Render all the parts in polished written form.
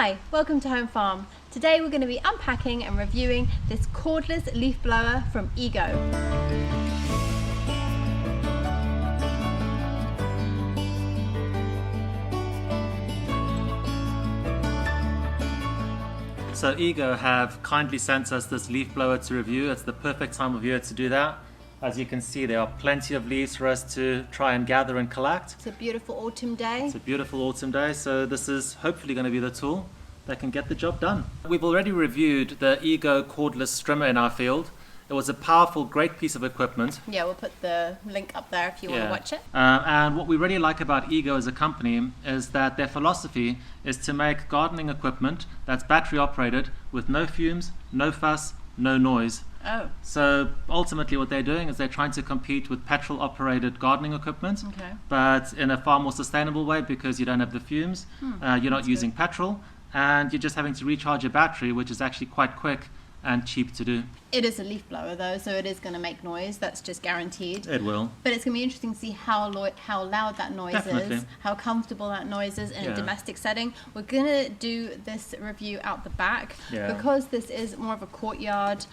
Hi, welcome to Home Farm. Today we're going to be unpacking and reviewing this cordless leaf blower from Ego. So Ego have kindly sent us this leaf blower to review. It's the perfect time of year to do that. As you can see, there are plenty of leaves for us to try and gather and collect. It's a beautiful autumn day. It's a beautiful autumn day, so this is hopefully going to be the tool that can get the job done. We've already reviewed the Ego cordless strimmer in our field. It was a powerful, great piece of equipment. Yeah, we'll put the link up there if you want to watch it. And what we really like about Ego as a company is that their philosophy is to make gardening equipment that's battery operated with no fumes, no fuss, no noise. Oh. So ultimately what they're doing is they're trying to compete with petrol operated gardening equipment, but in a far more sustainable way because you don't have the fumes, you're not using petrol, and you're just having to recharge your battery, which is actually quite quick and cheap to do. It is a leaf blower though, so it is going to make noise. That's just guaranteed. It will. But it's going to be interesting to see how loud that noise is, how comfortable that noise is in a domestic setting. We're going to do this review out the back because this is more of a courtyard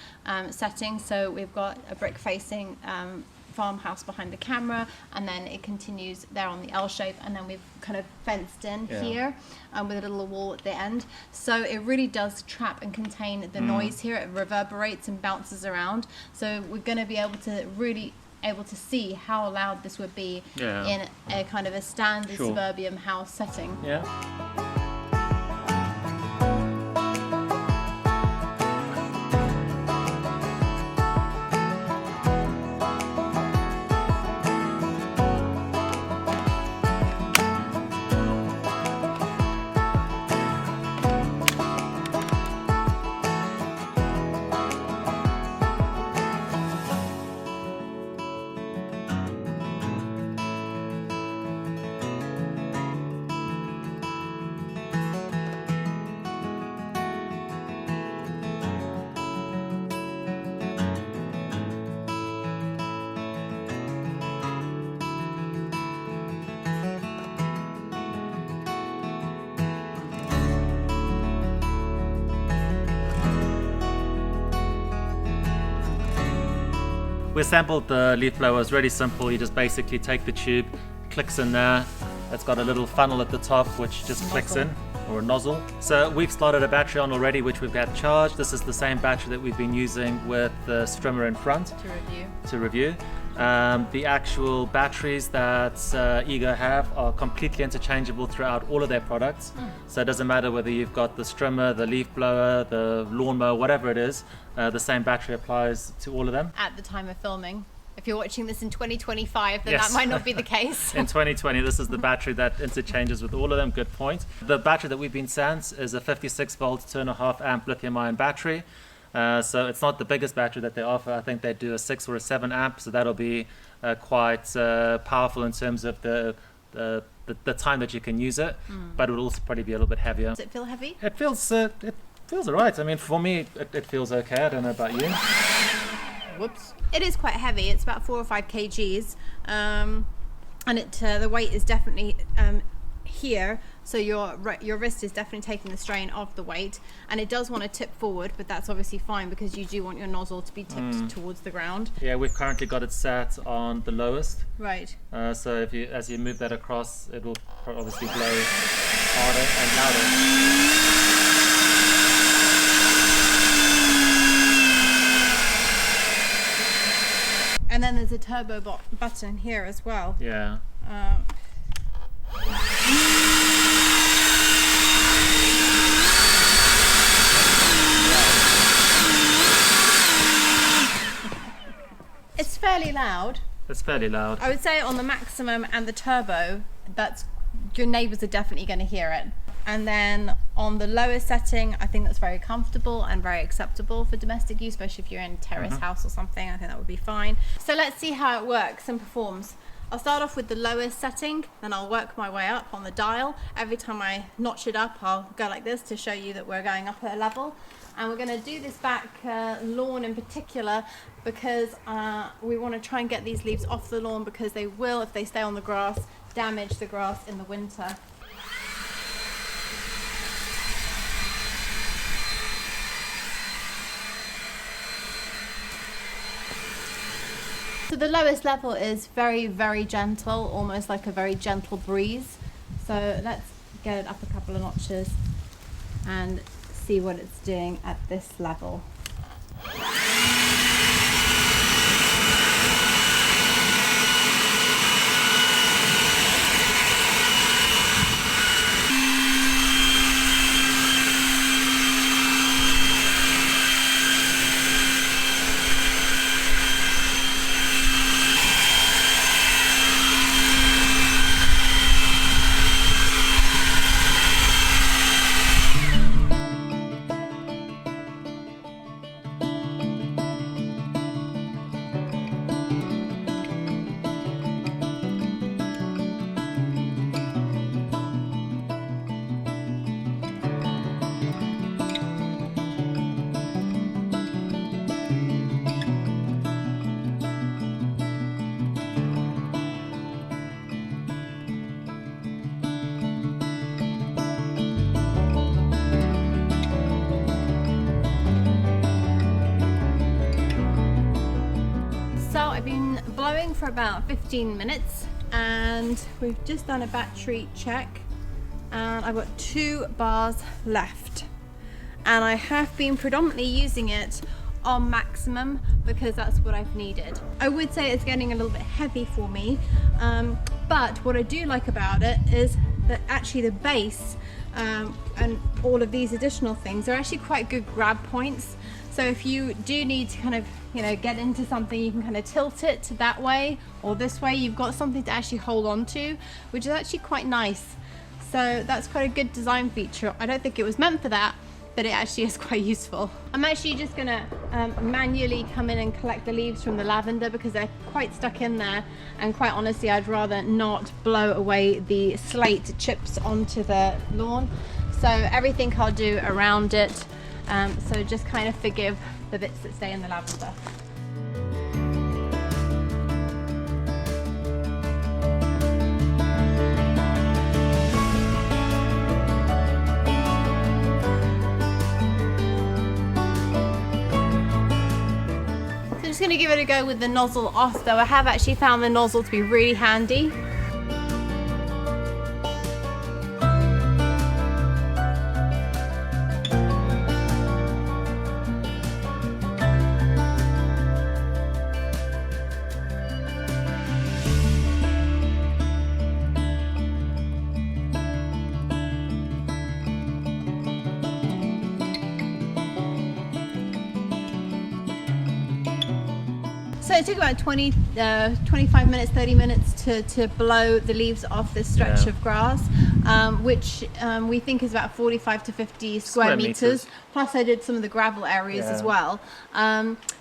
setting. So we've got a brick facing farmhouse behind the camera, and then it continues there on the L shape, and then we've kind of fenced in here with a little wall at the end, so it really does trap and contain the noise here. It reverberates and bounces around, so we're going to be able to see how loud this would be in a kind of a standard suburban house setting. We assembled the leaf blower. It's really simple. You just basically take the tube, clicks in there. It's got a little funnel at the top which just clicks in, or a nozzle. So we've started a battery on already which we've got charged. This is the same battery that we've been using with the strimmer in front to review. The actual batteries that Ego have are completely interchangeable throughout all of their products. So it doesn't matter whether you've got the strimmer, the leaf blower, the lawnmower, whatever it is, the same battery applies to all of them. At the time of filming. If you're watching this in 2025, then that might not be the case. In 2020, this is the battery that interchanges with all of them. Good point. The battery that we've been sent is a 56 volt, 2.5 amp lithium ion battery. So it's not the biggest battery that they offer. I think they do a 6 or a 7 amp, so that'll be quite powerful in terms of the time that you can use it, but it will also probably be a little bit heavier. Does it feel heavy? It feels all right. I mean, for me, it feels okay. I don't know about you. Whoops. It is quite heavy. It's about 4 or 5 kgs, and the weight is definitely here, so your wrist is definitely taking the strain of the weight, and it does want to tip forward, but that's obviously fine because you do want your nozzle to be tipped towards the ground. Yeah, we've currently got it set on the lowest. Right. So as you move that across, it will obviously blow harder and louder. And then there's a turbo button here as well. Yeah. It's fairly loud. It's fairly loud. I would say on the maximum and the turbo, your neighbours are definitely going to hear it. And then on the lowest setting, I think that's very comfortable and very acceptable for domestic use, especially if you're in a terrace house or something. I think that would be fine. So let's see how it works and performs. I'll start off with the lowest setting, then I'll work my way up on the dial. Every time I notch it up, I'll go like this to show you that we're going up a level. And we're going to do this back lawn in particular because we want to try and get these leaves off the lawn, because they will, if they stay on the grass, damage the grass in the winter. So the lowest level is very, very gentle, almost like a very gentle breeze. So let's get it up a couple of notches and see what it's doing at this level. Blowing for about 15 minutes and we've just done a battery check and I've got 2 bars left, and I have been predominantly using it on maximum because that's what I've needed. I would say it's getting a little bit heavy for me, but what I do like about it is that actually the bass and all of these additional things are actually quite good grab points. So if you do need to kind of, you know, get into something, you can kind of tilt it to that way or this way. You've got something to actually hold on to, which is actually quite nice. So that's quite a good design feature. I don't think it was meant for that, but it actually is quite useful. I'm actually just gonna manually come in and collect the leaves from the lavender because they're quite stuck in there, and quite honestly I'd rather not blow away the slate chips onto the lawn. So everything I'll do around it, so just kind of forgive the bits that stay in the lavender. So just going to give it a go with the nozzle off, though I have actually found the nozzle to be really handy. So it took about 25 minutes, 30 minutes to blow the leaves off this stretch of grass, which we think is about 45 to 50 square meters. Plus I did some of the gravel areas as well.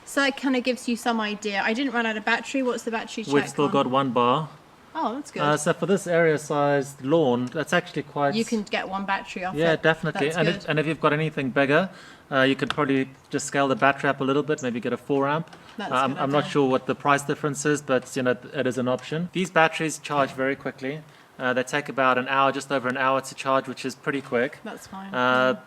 So it kind of gives you some idea. I didn't run out of battery. What's the battery check? We've still got 1 bar. Oh, that's good. So for this area sized lawn, that's actually quite... You can get 1 battery off it. Yeah, definitely. That's And if you've got anything bigger, you could probably just scale the battery up a little bit, maybe get a 4 amp. I'm not sure what the price difference is, but you know, it is an option. These batteries charge very quickly. They take about an hour, just over an hour to charge, which is pretty quick. That's fine.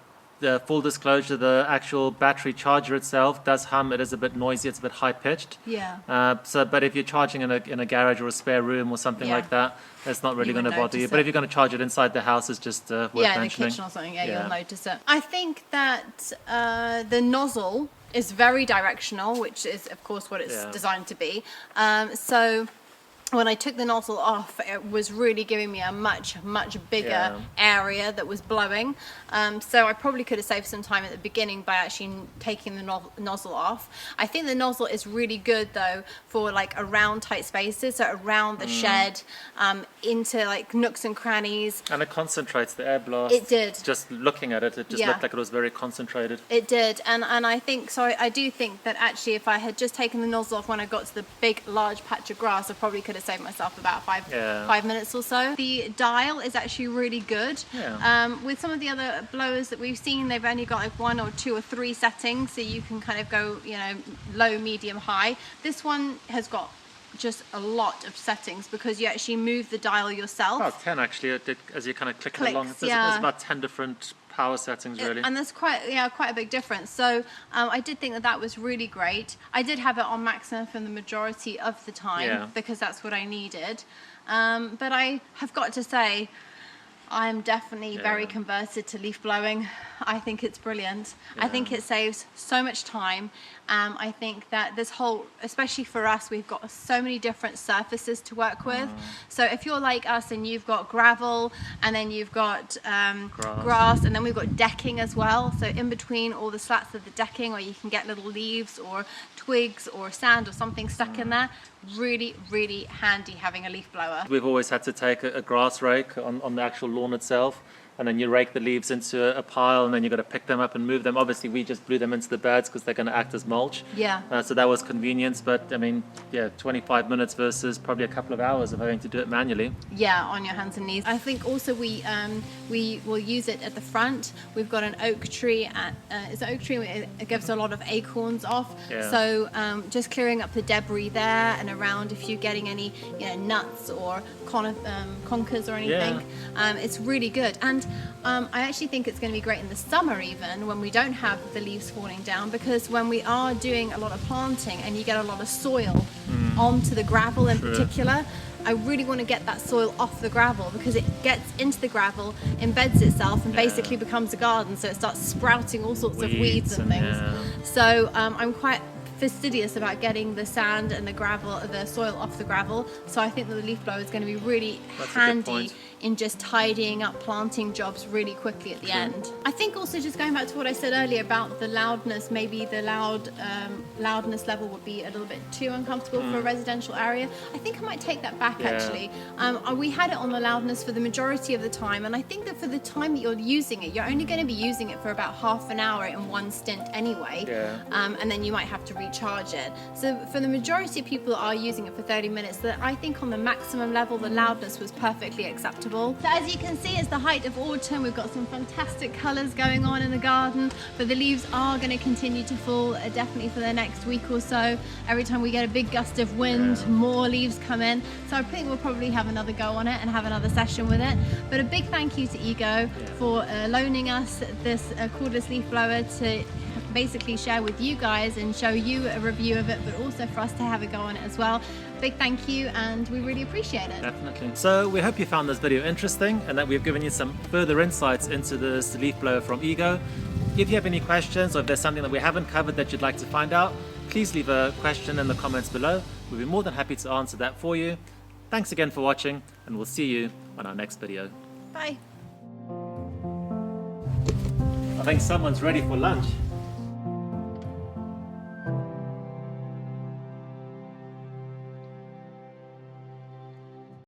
The full disclosure, the actual battery charger itself does hum. It is a bit noisy. It's a bit high pitched. Yeah. But if you're charging in a garage or a spare room or something like that, it's not really going to bother you. But if you're going to charge it inside the house, it's just worth mentioning. Yeah, in the kitchen or something. Yeah, you'll notice it. I think that the nozzle is very directional, which is of course what it's designed to be. So when I took the nozzle off, it was really giving me a much bigger area that was blowing. So I probably could have saved some time at the beginning by actually taking the nozzle off. I think the nozzle is really good though for like around tight spaces, so around the shed, into like nooks and crannies. And it concentrates the air blast. It did. Just looking at it, it just looked like it was very concentrated. It did, and I think so. I do think that actually, if I had just taken the nozzle off when I got to the big, large patch of grass, I probably could have saved myself about 5 minutes or so. The dial is actually really good. With some of the other blowers that we've seen, they've only got like 1 or 2 or 3 settings, so you can kind of go, you know, low, medium, high. This one has got just a lot of settings because you actually move the dial yourself. About 10 actually, as you kind of click along. There's about 10 different power settings really. And that's quite a big difference. So I did think that was really great. I did have it on maximum for the majority of the time because that's what I needed. But I have got to say, I'm definitely very converted to leaf blowing. I think it's brilliant. I think it saves so much time. I think that this whole, especially for us, we've got so many different surfaces to work with. So if you're like us and you've got gravel and then you've got grass and then we've got decking as well. So in between all the slats of the decking, or you can get little leaves or twigs or sand or something stuck in there. Really, really handy having a leaf blower. We've always had to take a grass rake on the actual lawn itself, and then you rake the leaves into a pile, and then you've got to pick them up and move them. Obviously, we just blew them into the beds because they're going to act as mulch. Yeah. So that was convenience, but I mean, 25 minutes versus probably a couple of hours of having to do it manually. Yeah, on your hands and knees. I think also we will use it at the front. We've got an oak tree. It's an oak tree. It gives a lot of acorns off. Yeah. So just clearing up the debris there and around. If you're getting any, nuts or conkers or anything, it's really good. And I actually think it's going to be great in the summer, even when we don't have the leaves falling down, because when we are doing a lot of planting and you get a lot of soil onto the gravel in particular, I really want to get that soil off the gravel, because it gets into the gravel, embeds itself, and basically becomes a garden. So it starts sprouting all sorts of weeds and things. So I'm quite fastidious about getting the sand and the gravel, the soil off the gravel. So I think that the leaf blower is going to be really handy in just tidying up planting jobs really quickly at the end. I think also, just going back to what I said earlier about the loudness, maybe the loudness level would be a little bit too uncomfortable for a residential area. I think I might take that back actually. We had it on the loudness for the majority of the time, and I think that for the time that you're using it, you're only going to be using it for about half an hour in one stint anyway, and then you might have to recharge it. So for the majority of people that are using it for 30 minutes, that I think on the maximum level the loudness was perfectly acceptable. So as you can see, it's the height of autumn. We've got some fantastic colours going on in the garden, but the leaves are going to continue to fall definitely for the next week or so. Every time we get a big gust of wind, more leaves come in. So I think we'll probably have another go on it and have another session with it. But a big thank you to Ego for loaning us this cordless leaf blower to basically share with you guys and show you a review of it, but also for us to have a go on it as well. Big thank you, and we really appreciate it. Definitely. So we hope you found this video interesting and that we've given you some further insights into this leaf blower from Ego. If you have any questions, or if there's something that we haven't covered that you'd like to find out, please leave a question in the comments below. We'll be more than happy to answer that for you. Thanks again for watching, and we'll see you on our next video. Bye. I think someone's ready for lunch.